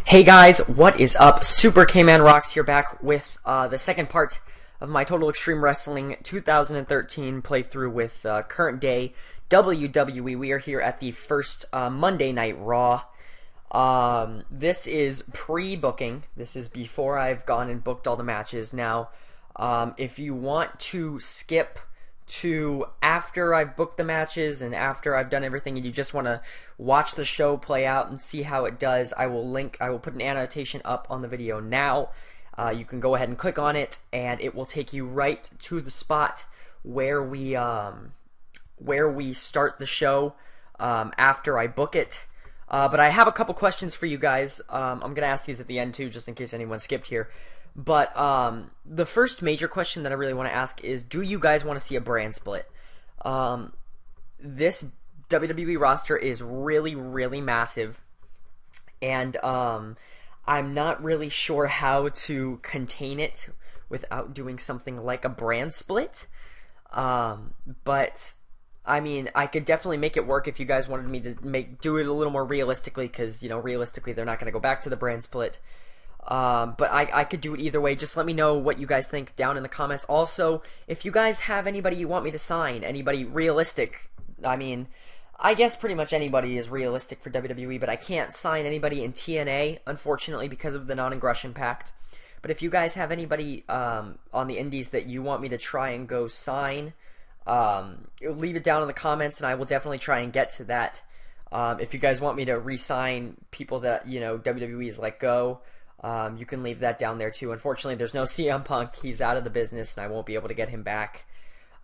Hey guys, what is up? Super K-Man Rocks here, back with the second part of my Total Extreme Wrestling 2013 playthrough with current day WWE. We are here at the first Monday Night Raw. This is pre-booking. This is before I've gone and booked all the matches. Now, if you want to skip to after I've booked the matches and after I've done everything and you just want to watch the show play out and see how it does, I will put an annotation up on the video now. You can go ahead and click on it and it will take you right to the spot where we start the show after I book it. But I have a couple questions for you guys. I'm going to ask these at the end too, just in case anyone skipped here. But the first major question that I really want to ask is, do you guys want to see a brand split? This WWE roster is really, really massive, and I'm not really sure how to contain it without doing something like a brand split. But I mean, I could definitely make it work if you guys wanted me to do it a little more realistically, because, you know, realistically they're not going to go back to the brand split. But I could do it either way. Just let me know what you guys think down in the comments. Also, if you guys have anybody you want me to sign, anybody realistic, I mean, I guess pretty much anybody is realistic for WWE, but I can't sign anybody in TNA, unfortunately, because of the non-aggression pact. But if you guys have anybody on the indies that you want me to try and go sign, leave it down in the comments, and I will definitely try and get to that. If you guys want me to re-sign people that, you know, WWE is let go, you can leave that down there too. Unfortunately, there's no CM Punk. He's out of the business, and I won't be able to get him back.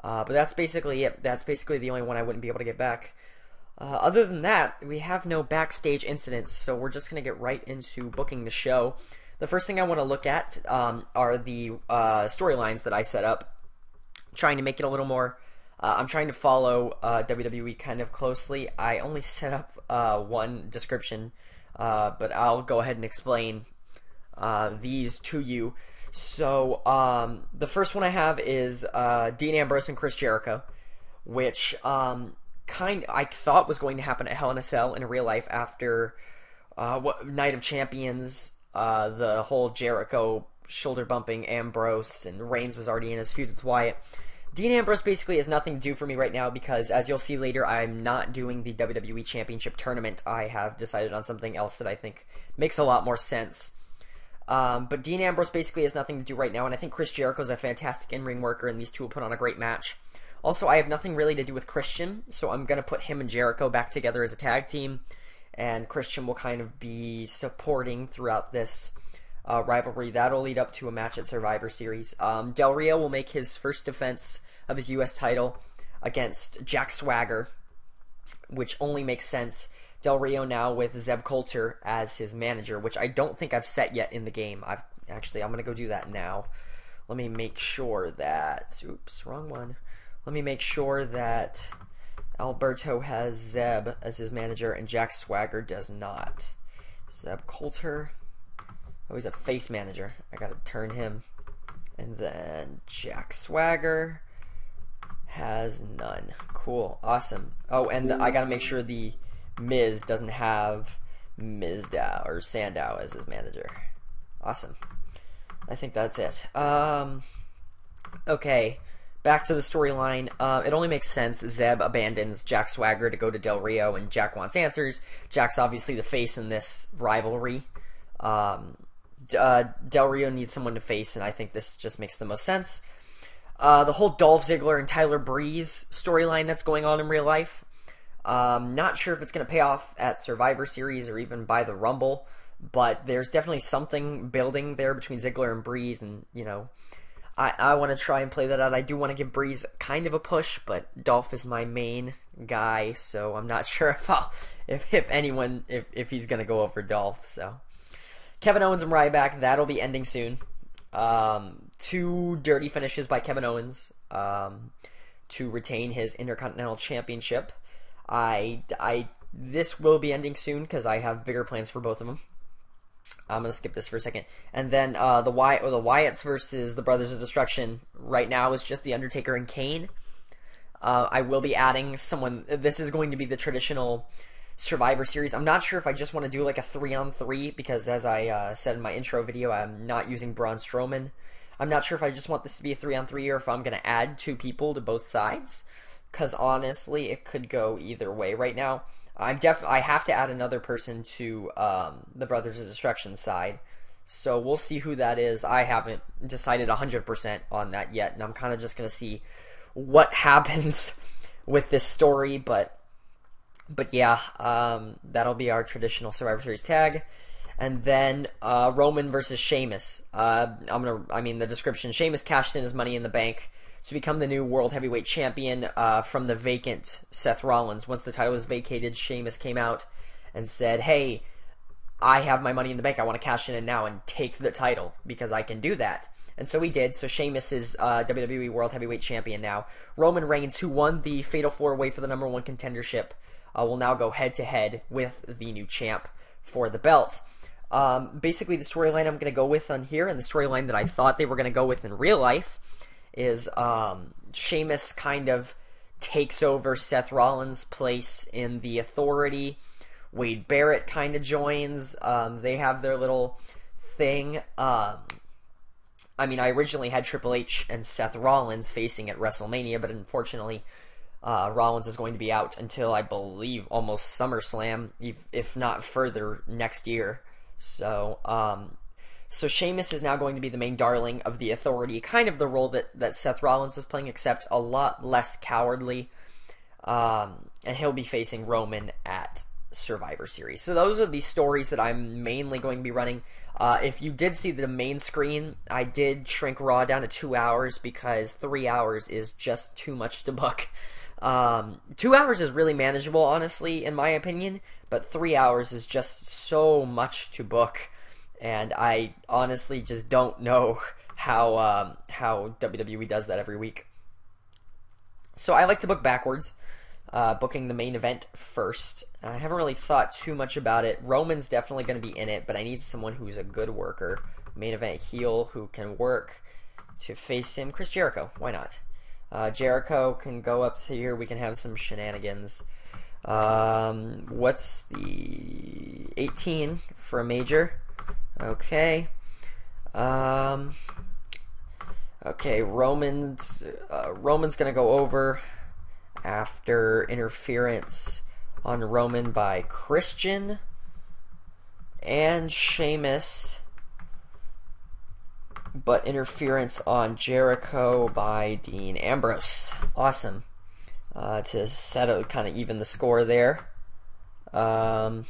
But that's basically it. That's basically the only one I wouldn't be able to get back. Other than that, we have no backstage incidents, so we're just going to get right into booking the show. The first thing I want to look at are the storylines that I set up, trying to make it a little more... I'm trying to follow WWE kind of closely. I only set up one description, but I'll go ahead and explain these to you. So the first one I have is Dean Ambrose and Chris Jericho, which I thought was going to happen at Hell in a Cell in real life after Night of Champions. The whole Jericho shoulder bumping Ambrose, and Reigns was already in his feud with Wyatt. Dean Ambrose basically has nothing to do for me right now because, as you'll see later, I'm not doing the WWE Championship Tournament. I have decided on something else that I think makes a lot more sense. But Dean Ambrose basically has nothing to do right now, and I think Chris Jericho is a fantastic in-ring worker, and these two will put on a great match. Also, I have nothing really to do with Christian, so I'm going to put him and Jericho back together as a tag team, and Christian will kind of be supporting throughout this rivalry. That'll lead up to a match at Survivor Series. Del Rio will make his first defense of his U.S. title against Jack Swagger, which only makes sense. Del Rio now with Zeb Coulter as his manager, which I don't think I've set yet in the game. I'm going to go do that now. Let me make sure that... Oops, wrong one. Let me make sure that Alberto has Zeb as his manager and Jack Swagger does not. Zeb Coulter... Oh, he's a face manager. I gotta turn him. And then Jack Swagger has none. Cool. Awesome. Oh, and I gotta make sure the Miz doesn't have Mizdow or Sandow as his manager. Awesome. I think that's it. Okay. Back to the storyline. It only makes sense. Zeb abandons Jack Swagger to go to Del Rio, and Jack wants answers. Jack's obviously the face in this rivalry. Del Rio needs someone to face, and I think this just makes the most sense. The whole Dolph Ziggler and Tyler Breeze storyline that's going on in real life. Not sure if it's going to pay off at Survivor Series or even by the Rumble, but there's definitely something building there between Ziggler and Breeze, and, you know, I want to try and play that out. I do want to give Breeze kind of a push, but Dolph is my main guy, so I'm not sure if he's going to go over Dolph, so... Kevin Owens and Ryback, that'll be ending soon. 2 dirty finishes by Kevin Owens to retain his Intercontinental Championship. This will be ending soon because I have bigger plans for both of them. I'm going to skip this for a second. And then the Wyatts versus the Brothers of Destruction right now is just The Undertaker and Kane. I will be adding someone. This is going to be the traditional Survivor Series. I'm not sure if I just want to do like a 3-on-3 because, as I said in my intro video, I'm not using Braun Strowman. I'm not sure if I just want this to be a 3-on-3 or if I'm going to add 2 people to both sides, because honestly, it could go either way right now. I have to add another person to the Brothers of Destruction side, so we'll see who that is. I haven't decided 100% on that yet, and I'm kind of just going to see what happens with this story, but yeah, that'll be our traditional Survivor Series tag. And then Roman versus Sheamus. The description: Sheamus cashed in his Money in the Bank to become the new World Heavyweight Champion from the vacant Seth Rollins. Once the title was vacated, Sheamus came out and said, "Hey, I have my Money in the Bank. I want to cash in now and take the title because I can do that." And so he did. So Sheamus is WWE World Heavyweight Champion now. Roman Reigns, who won the Fatal 4-Way for the #1 contendership, will now go head-to-head with the new champ for the belt. Basically, the storyline I'm going to go with on here, and the storyline that I thought they were going to go with in real life, is Sheamus kind of takes over Seth Rollins' place in the Authority. Wade Barrett kind of joins. They have their little thing. I originally had Triple H and Seth Rollins facing at WrestleMania, but unfortunately, Rollins is going to be out until, I believe, almost SummerSlam, if not further, next year. So Sheamus is now going to be the main darling of the Authority, kind of the role that Seth Rollins was playing, except a lot less cowardly. And he'll be facing Roman at Survivor Series. So those are the stories that I'm mainly going to be running. If you did see the main screen, I did shrink Raw down to 2 hours because 3 hours is just too much to book. 2 hours is really manageable, honestly, in my opinion, but 3 hours is just so much to book, and I honestly just don't know how WWE does that every week. So I like to book backwards, booking the main event first. I haven't really thought too much about it. Roman's definitely going to be in it, but I need someone who's a good worker. Main event heel who can work to face him. Chris Jericho, why not? Jericho can go up here. We can have some shenanigans. What's the 18 for a major? Okay. Okay. Roman's gonna go over after interference on Roman by Christian and Sheamus, but interference on Jericho by Dean Ambrose. Awesome. To settle, kind of even the score there. And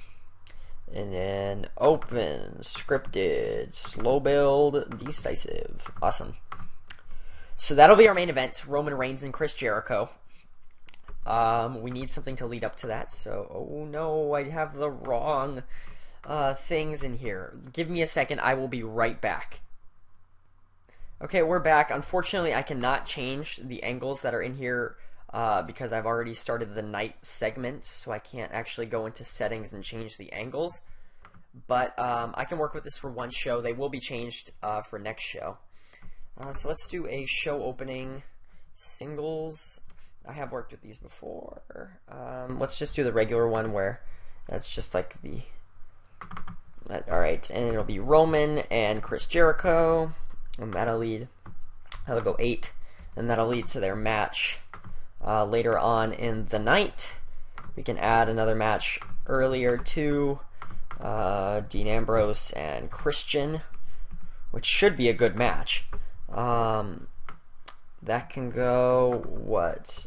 then open, scripted, slow build, decisive. Awesome. So that'll be our main event, Roman Reigns and Chris Jericho. We need something to lead up to that, so, oh no, I have the wrong things in here. Give me a second, I will be right back. Okay, we're back. Unfortunately, I cannot change the angles that are in here because I've already started the night segment, so I can't actually go into settings and change the angles. But I can work with this for one show. They will be changed for next show. So let's do a show opening singles. I have worked with these before. Let's just do the regular one where that's just like the... Alright, and it'll be Roman and Chris Jericho. And that'll go 8, and that'll lead to their match later on in the night. We can add another match earlier too. Dean Ambrose and Christian, which should be a good match. That can go, what,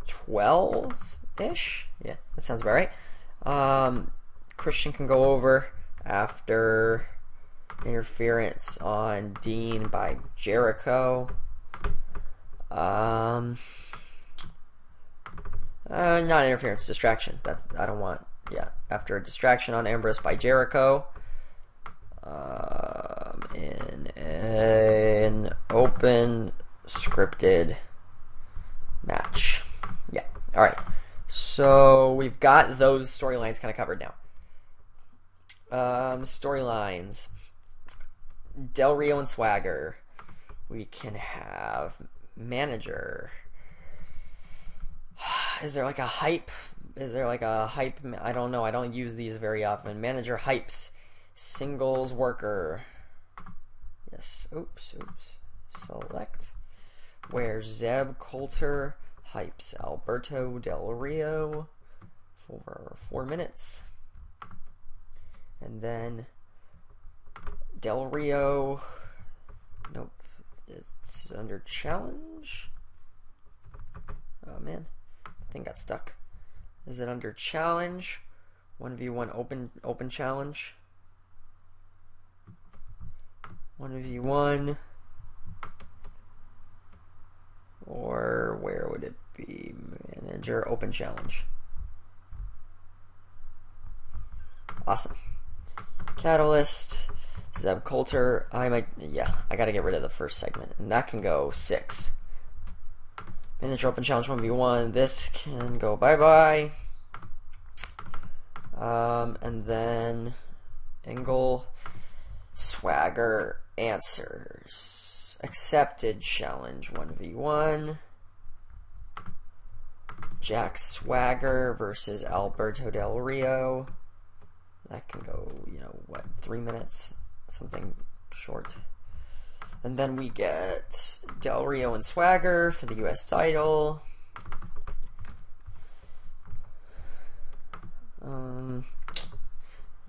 12-ish? Yeah, that sounds about right. Christian can go over after interference on Dean by Jericho. Not interference, distraction. I don't want. Yeah, after a distraction on Ambrose by Jericho. In an open scripted match. Yeah. All right. So we've got those storylines kind of covered now. Storylines. Del Rio and Swagger. We can have manager. Is there like a hype is there like a hype? I don't know. I don't use these very often. Manager hypes. Singles worker. Yes. Oops. Select. Where Zeb Coulter hypes Alberto Del Rio for 4 minutes. And then Del Rio. Nope. It's under challenge. Oh man. Thing got stuck. Is it under challenge? 1v1 open challenge. 1v1. Or where would it be? Manager open challenge. Awesome. Catalyst. Zeb Coulter. I gotta get rid of the first segment. And that can go 6. Manager open challenge 1v1. This can go bye-bye. And then Angle Swagger answers. Accepted challenge 1v1. Jack Swagger versus Alberto Del Rio. That can go, 3 minutes? Something short. And then we get Del Rio and Swagger for the US title.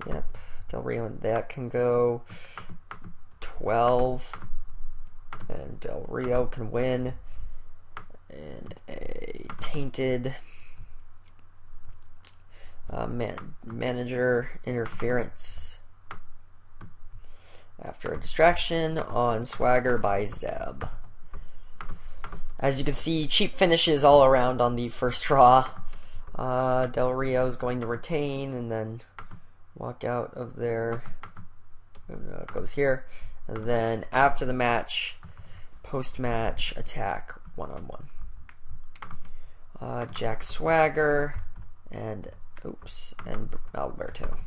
Yep, Del Rio, and that can go 12. And Del Rio can win in a tainted manager interference after a distraction on Swagger by Zeb. As you can see, cheap finishes all around on the first Raw. Del Rio is going to retain and then walk out of there. It goes here. And then after the match, post-match attack 1-on-1. Jack Swagger and Alberto.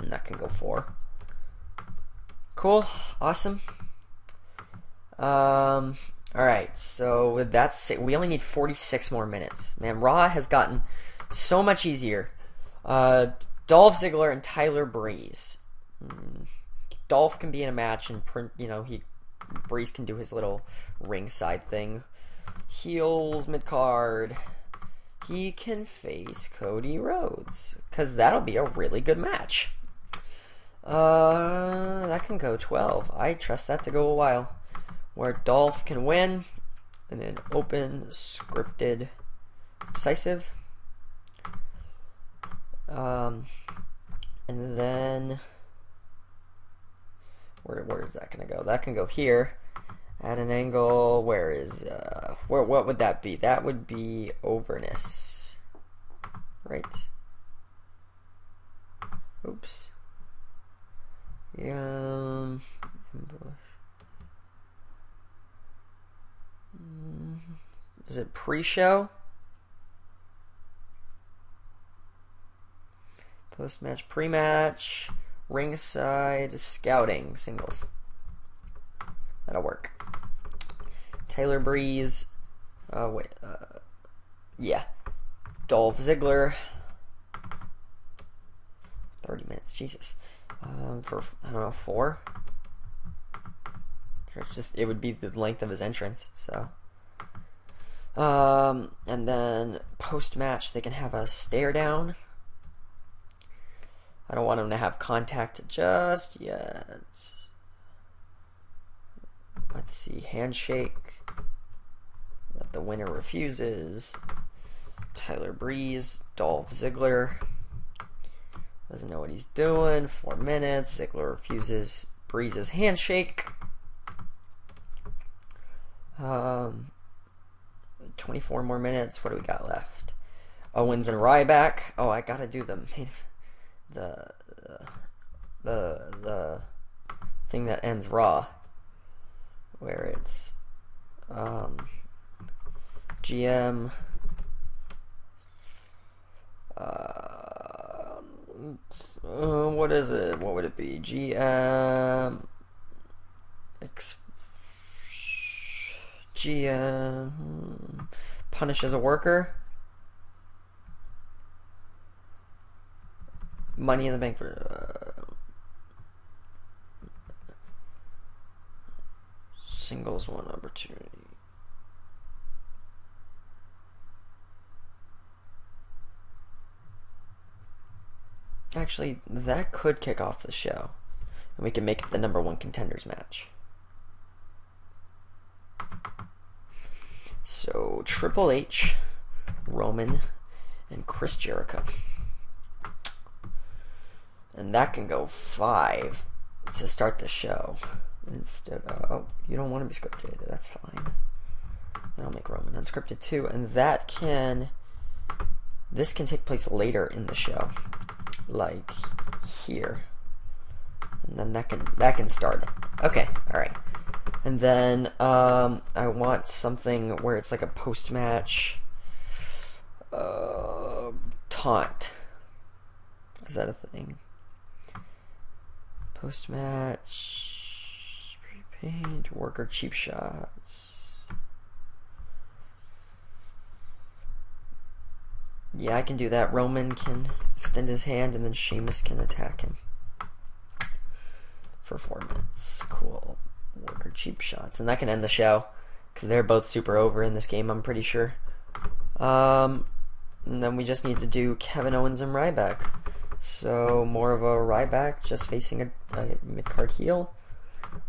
And that can go 4. Cool. Awesome. Alright, so with that, we only need 46 more minutes. Man, Raw has gotten so much easier. Dolph Ziggler and Tyler Breeze. Dolph can be in a match and Breeze can do his little ringside thing. Heels mid-card. He can face Cody Rhodes, because that'll be a really good match. That can go 12. I trust that to go a while. Where Dolph can win, and then open, scripted, decisive. And then where is that gonna go? That can go here at an angle. Where is what would that be? That would be overness, right? Oops. Yeah. Is it pre-show? Post-match, pre-match, ringside, scouting, singles. That'll work. Taylor Breeze. Yeah. Dolph Ziggler. 30 minutes, Jesus. For, I don't know, 4? It would be the length of his entrance, so. And then post-match, they can have a stare down. I don't want him to have contact just yet. Let's see, handshake. That the winner refuses. Tyler Breeze, Dolph Ziggler. Doesn't know what he's doing. 4 minutes. Ziggler refuses Breeze's handshake. 24 more minutes. What do we got left? Owens and Ryback. Oh, I gotta do the thing that ends Raw, where it's GM. What is it? What would it be? GM. GM punishes a worker. Money in the Bank. Singles one opportunity. Actually, that could kick off the show. And we can make it the #1 contenders match. So, Triple H, Roman, and Chris Jericho. And that can go 5 to start the show. Instead of, oh, you don't want to be scripted. That's fine. And I'll make Roman unscripted too. And that can, this can take place later in the show. Like here. And then that can start it. Okay, alright. And then I want something where it's like a post-match taunt. Is that a thing? Post-match prepaid worker cheap shots. Yeah, I can do that. Roman can extend his hand and then Sheamus can attack him for 4 minutes. Cool. Worker cheap shots. And that can end the show because they're both super over in this game, I'm pretty sure. And then we just need to do Kevin Owens and Ryback. So more of a Ryback just facing a mid-card heel.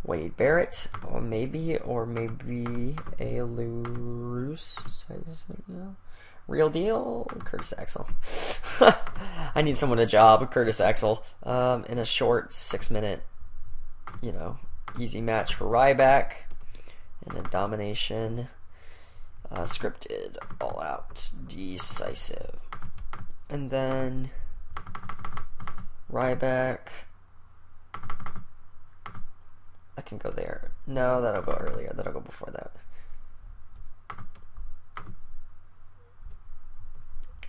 Wade Barrett, or maybe a loose real deal Curtis Axel. I need someone to job Curtis Axel in a short 6-minute, easy match for Ryback and a domination, scripted, all out, decisive, and then Ryback. I can go there. No, that'll go earlier. That'll go before that.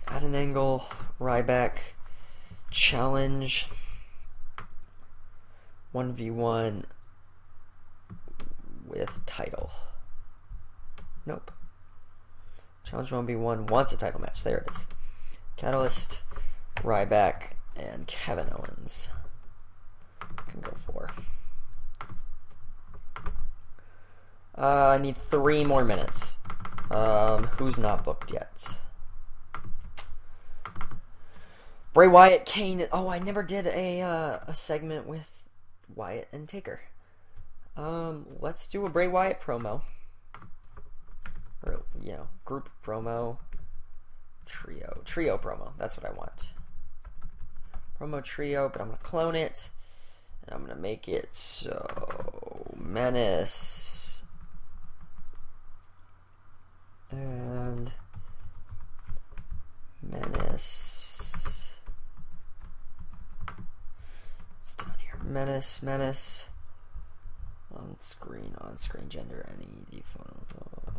At an angle, Ryback challenge 1v1 with title. Nope. Challenge 1v1 wants a title match. There it is. Catalyst, Ryback, and Kevin Owens. Can go for. I need 3 more minutes. Who's not booked yet? Bray Wyatt, Kane. Oh, I never did a segment with Wyatt and Taker. Let's do a Bray Wyatt promo. Or, group promo. Trio promo. That's what I want. Promo trio, but I'm going to clone it. And I'm going to make it so Menace. And Menace. It's down here. Menace. On screen, gender, NED photo.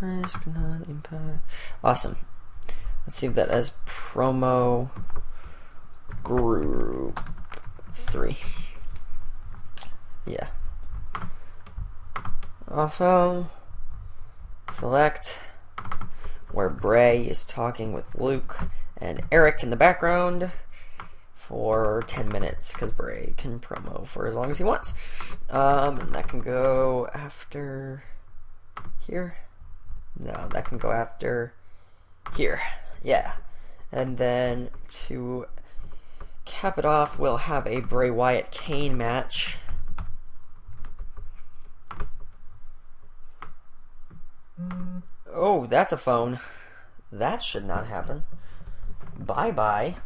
Risk not impact. Awesome. Let's save that as promo group 3. Yeah. Also, select where Bray is talking with Luke and Eric in the background for 10 minutes because Bray can promo for as long as he wants. And that can go after here. No, that can go after here. Yeah. And then to cap it off, we'll have a Bray Wyatt Kane match. Oh, that's a phone. That should not happen. Bye-bye.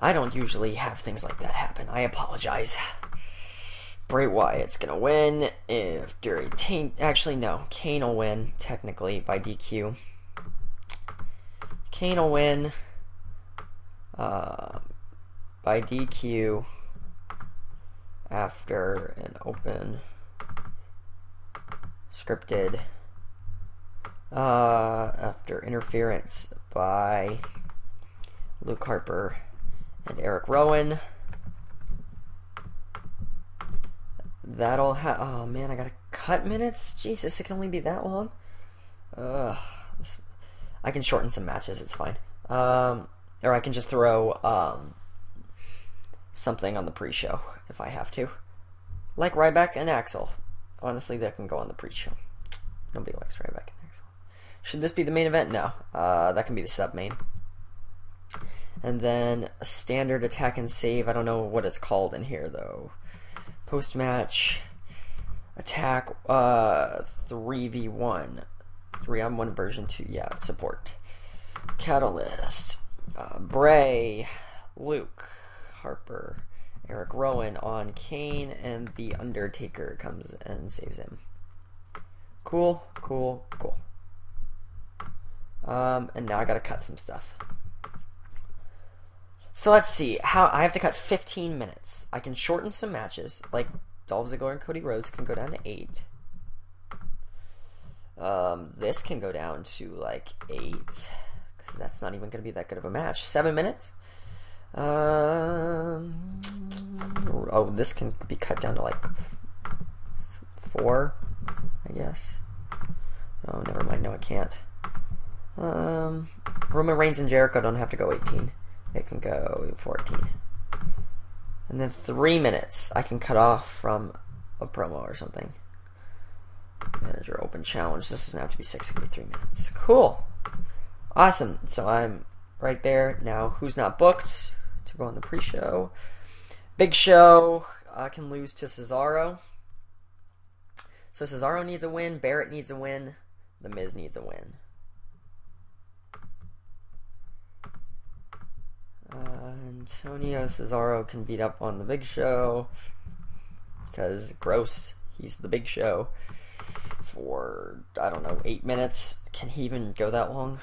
I don't usually have things like that happen. I apologize. Bray Wyatt's gonna win if Dury actually, no. Kane will win, technically, by DQ. Kane will win by DQ after an open scripted after interference by Luke Harper and Eric Rowan. That'll oh man, I gotta cut minutes? Jesus, it can only be that long? I can shorten some matches, it's fine. Or I can just throw something on the pre-show if I have to. Like Ryback and Axel. Honestly, that can go on the pre-show. Nobody likes Ryback and Axel. Should this be the main event? No. That can be the sub-main. And then a standard attack and save. I don't know what it's called in here, though. Post-match attack 3v1. 3-on-1 version 2. Yeah, support. Catalyst. Bray. Luke. Harper. Eric Rowan on Kane, and The Undertaker comes and saves him. Cool. And now I gotta cut some stuff. So let's see. How I have to cut 15 minutes. I can shorten some matches, like Dolph Ziggler and Cody Rhodes can go down to 8. This can go down to like 8, because that's not even gonna be that good of a match. 7 minutes. Oh, this can be cut down to like 4, I guess. Oh, never mind. No, it can't. Roman Reigns and Jericho don't have to go 18. It can go 14. And then 3 minutes I can cut off from a promo or something. Manager open challenge. This doesn't have to be 6. It can be 3 minutes. Cool. Awesome. So I'm right there. Now, who's not booked to go on the pre-show? Big Show can lose to Cesaro. So Cesaro needs a win. Barrett needs a win. The Miz needs a win. Antonio Cesaro can beat up on the Big Show. Because, gross, he's the Big Show. For, I don't know, 8 minutes. Can he even go that long?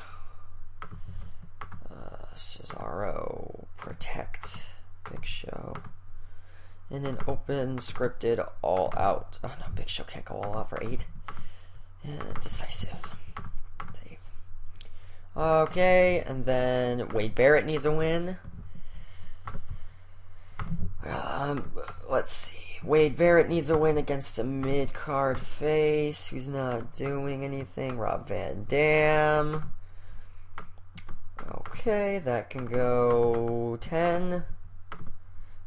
Cesaro, protect Big Show. And then open, scripted, all out. Oh no, Big Show can't go all out for 8. And decisive. Save. Okay, and then Wade Barrett needs a win. Let's see. Wade Barrett needs a win against a mid-card face who's not doing anything. Rob Van Dam. Okay, that can go 10.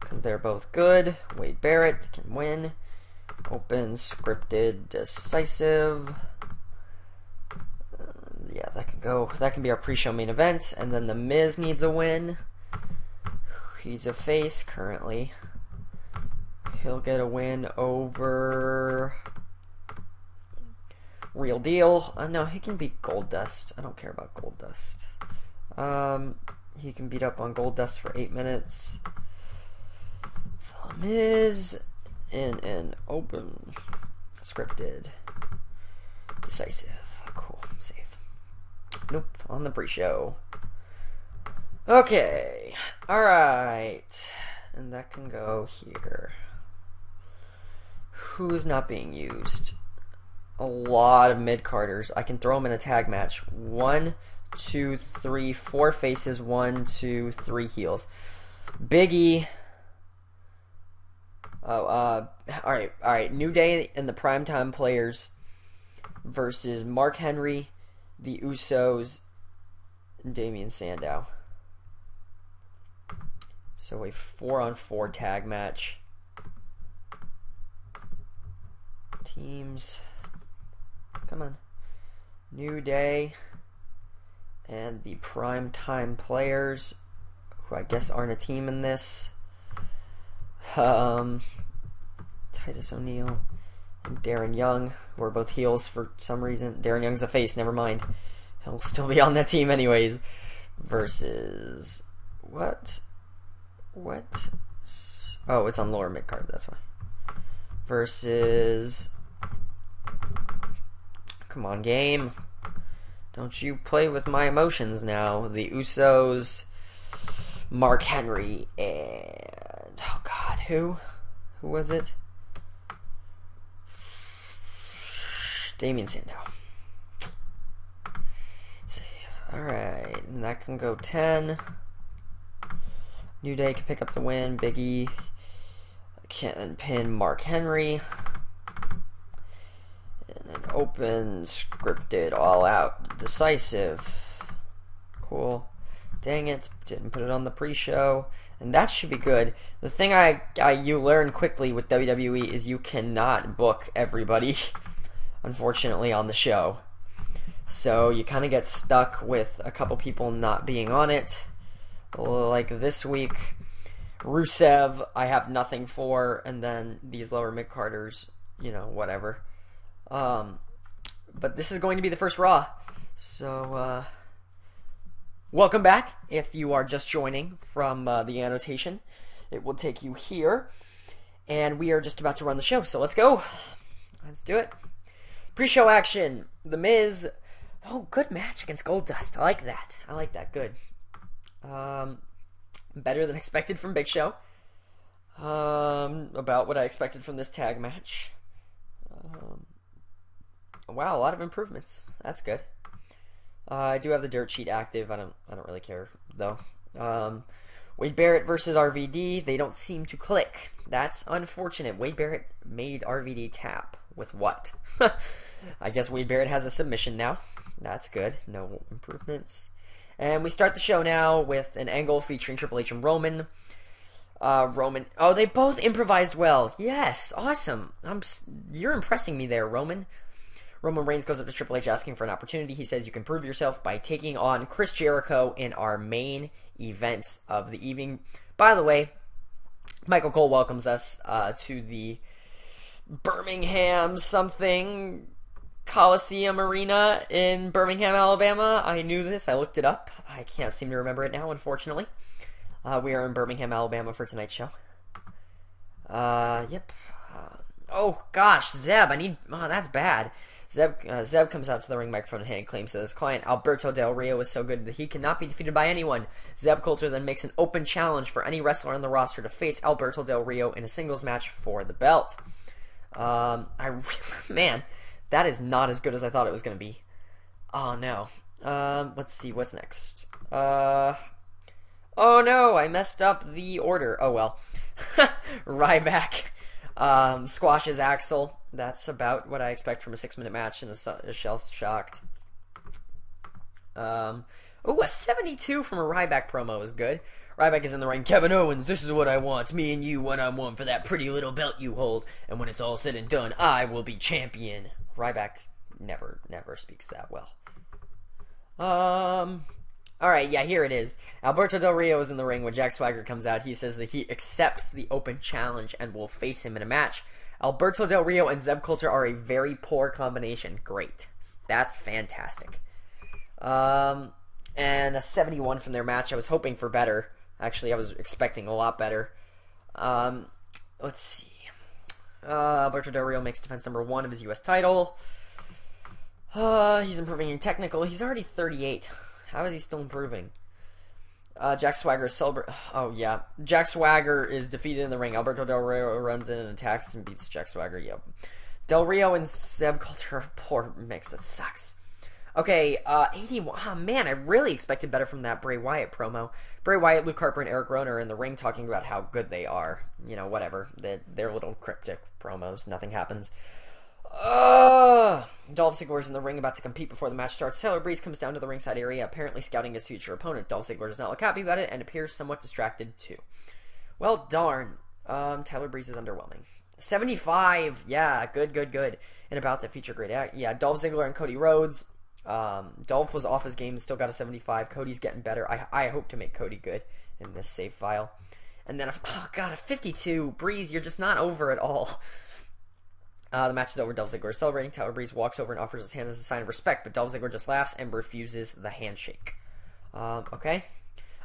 Because they're both good. Wade Barrett can win. Open, scripted, decisive. Yeah, that can go. That can be our pre-show main event. And then The Miz needs a win. He's a face currently. He'll get a win over Real Deal. No, he can beat Goldust. I don't care about Goldust. He can beat up on Goldust for 8 minutes. The Miz in an open, scripted, decisive. Cool, save. Nope, on the pre-show. Okay, alright. And that can go here. Who's not being used? A lot of mid-carders. I can throw them in a tag match. 1, 2, 3, 4 faces. 1, 2, 3 heels. Big E. Oh, alright. New Day and the Primetime Players versus Mark Henry, the Usos, and Damian Sandow. So a 4-on-4 tag match. Teams. Come on. New Day and the Primetime Players, who I guess aren't a team in this. Titus O'Neil and Darren Young, who are both heels for some reason. Darren Young's a face, never mind. He'll still be on that team anyways. Versus... What? Oh, it's on lower mid-card, that's why. Versus... Come on, game. Don't you play with my emotions now. The Usos, Mark Henry, and... Oh, God, who? Who was it? Damian Sandow. Save. Alright, and that can go 10. New Day can pick up the win. Big E can pin Mark Henry. And then open, scripted, all out, decisive. Cool. Dang it, didn't put it on the pre-show. And that should be good. The thing you learn quickly with WWE is you cannot book everybody, unfortunately, on the show. So you kind of get stuck with a couple people not being on it. Like this week, Rusev, I have nothing for, and then these lower mid-carders, whatever. But this is going to be the first Raw. So, welcome back. If you are just joining from the annotation, it will take you here. And we are just about to run the show, so let's go. Let's do it. Pre-show action. The Miz. Oh, good match against Goldust. I like that. Good. Better than expected from Big Show. About what I expected from this tag match. Wow, a lot of improvements. That's good. I do have the dirt sheet active. I don't really care though. Wade Barrett versus RVD. They don't seem to click. That's unfortunate. Wade Barrett made RVD tap with what? I guess Wade Barrett has a submission now. That's good. No improvements. And we start the show now with an angle featuring Triple H and Roman. Roman. Oh, they both improvised well. Yes, awesome. You're impressing me there, Roman. Roman Reigns goes up to Triple H asking for an opportunity. He says you can prove yourself by taking on Chris Jericho in our main events of the evening. By the way, Michael Cole welcomes us to the Birmingham something Coliseum Arena in Birmingham, Alabama. I knew this. I looked it up. I can't seem to remember it now, unfortunately. We are in Birmingham, Alabama for tonight's show. Yep. Oh, gosh, Zeb. Oh, that's bad. Zeb comes out to the ring microphone in hand, claims that his client Alberto Del Rio is so good that he cannot be defeated by anyone. Zeb Coulter then makes an open challenge for any wrestler on the roster to face Alberto Del Rio in a singles match for the belt. Man, that is not as good as I thought it was going to be. Oh no. Let's see what's next. Oh no, I messed up the order. Oh well. Ryback squashes Axel. That's about what I expect from a 6-minute match in a Shell Shocked. A 72 from a Ryback promo is good. Ryback is in the ring. Kevin Owens, this is what I want. Me and you one-on-one for that pretty little belt you hold. And when it's all said and done, I will be champion. Ryback never speaks that well. Alright, yeah, here it is. Alberto Del Rio is in the ring when Jack Swagger comes out. He says that he accepts the open challenge and will face him in a match. Alberto Del Rio and Zeb Coulter are a very poor combination. Great. That's fantastic. And a 71 from their match. I was hoping for better. Actually, I was expecting a lot better. Let's see. Alberto Del Rio makes defense number 1 of his U.S. title. He's improving in technical. He's already 38. How is he still improving? Jack Swagger Jack Swagger is defeated in the ring. Alberto Del Rio runs in and attacks and beats Jack Swagger. Yep. Del Rio and Zeb Coulter are a poor mix. That sucks. Okay, 81. Oh, man, I really expected better from that Bray Wyatt promo. Bray Wyatt, Luke Harper, and Eric Rowan are in the ring talking about how good they are. Whatever. They're little cryptic promos. Nothing happens. Dolph Ziggler's in the ring about to compete before the match starts. Tyler Breeze comes down to the ringside area, apparently scouting his future opponent. Dolph Ziggler does not look happy about it and appears somewhat distracted too. Well, darn. Tyler Breeze is underwhelming. 75. Yeah, good. And about that feature great act. Yeah, Dolph Ziggler and Cody Rhodes. Dolph was off his game, still got a 75. Cody's getting better. I hope to make Cody good in this save file. And then, a 52. Breeze, you're just not over at all. The match is over. Dolph Ziggler is celebrating. Tyler Breeze walks over and offers his hand as a sign of respect, but Dolph Ziggler just laughs and refuses the handshake. Okay.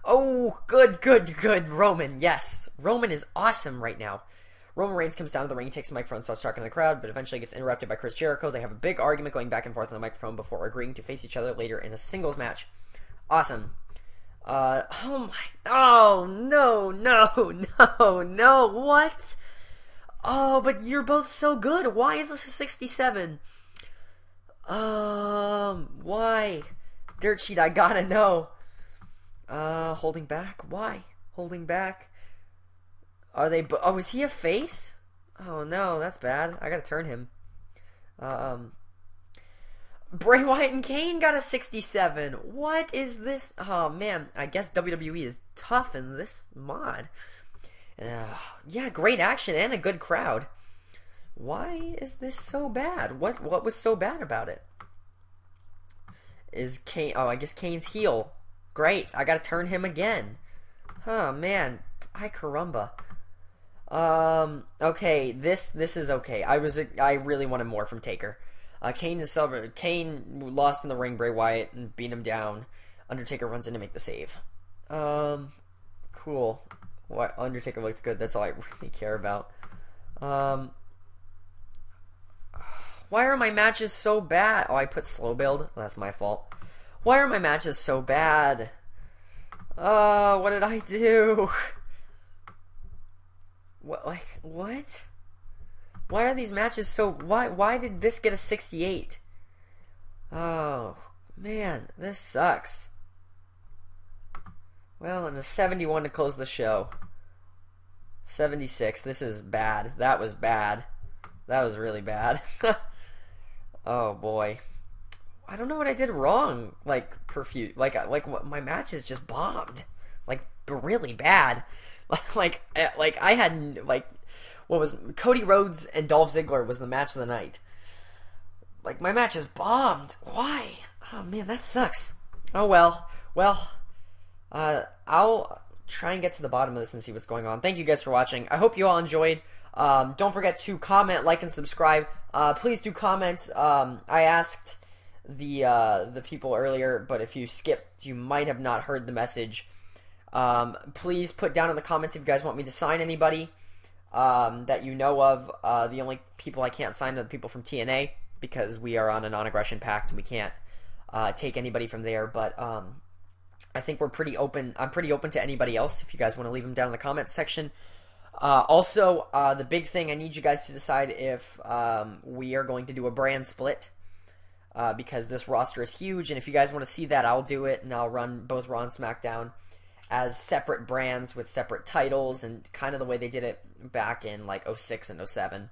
Oh, good. Roman, yes. Roman is awesome right now. Roman Reigns comes down to the ring, takes the microphone, and starts talking to the crowd, but eventually gets interrupted by Chris Jericho. They have a big argument going back and forth on the microphone before agreeing to face each other later in a singles match. Awesome. Oh no, what? Oh, but you're both so good. Why is this a 67? Why? Dirt sheet, I gotta know. Holding back? Why? Holding back? Are they... Oh, is he a face? Oh, no, that's bad. I gotta turn him. Bray Wyatt and Kane got a 67. What is this? Oh man, I guess WWE is tough in this mod. Yeah, great action and a good crowd. Why is this so bad? What was so bad about it? Is Kane? Oh, I guess Kane's heel. Great, I gotta turn him again. Oh man, ay caramba. Okay, this is okay. I really wanted more from Taker. Kane lost in the ring, Bray Wyatt, and beat him down. Undertaker runs in to make the save. Cool. What, Undertaker looked good. That's all I really care about. Why are my matches so bad? Oh, I put slow build. Oh, that's my fault. Why are my matches so bad? What did I do? What? Why are these matches so... Why did this get a 68? Oh, man. This sucks. Well, and a 71 to close the show. 76. This is bad. That was bad. That was really bad. Oh, boy. I don't know what I did wrong. Like, what, my matches just bombed. Like, really bad. Like I had, like... What was Cody Rhodes and Dolph Ziggler was the match of the night. Like, my match is bombed. Why? Oh man, that sucks. Oh well. Well, I'll try and get to the bottom of this and see what's going on. Thank you guys for watching. I hope you all enjoyed. Don't forget to comment, like, and subscribe. Please do comment. I asked the people earlier, but if you skipped, you might have not heard the message. Please put down in the comments if you guys want me to sign anybody. That you know of. The only people I can't sign are the people from TNA, because we are on a non-aggression pact and we can't take anybody from there. But I think we're pretty open. I'm pretty open to anybody else if you guys want to leave them down in the comments section. Also, the big thing, I need you guys to decide if we are going to do a brand split, because this roster is huge, and if you guys want to see that, I'll do it, and I'll run both Raw and SmackDown as separate brands with separate titles, and kind of the way they did it back in like 06 and 07.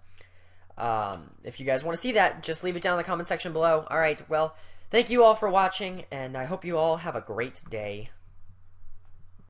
If you guys want to see that, just leave it down in the comment section below. Alright, well, thank you all for watching, and I hope you all have a great day.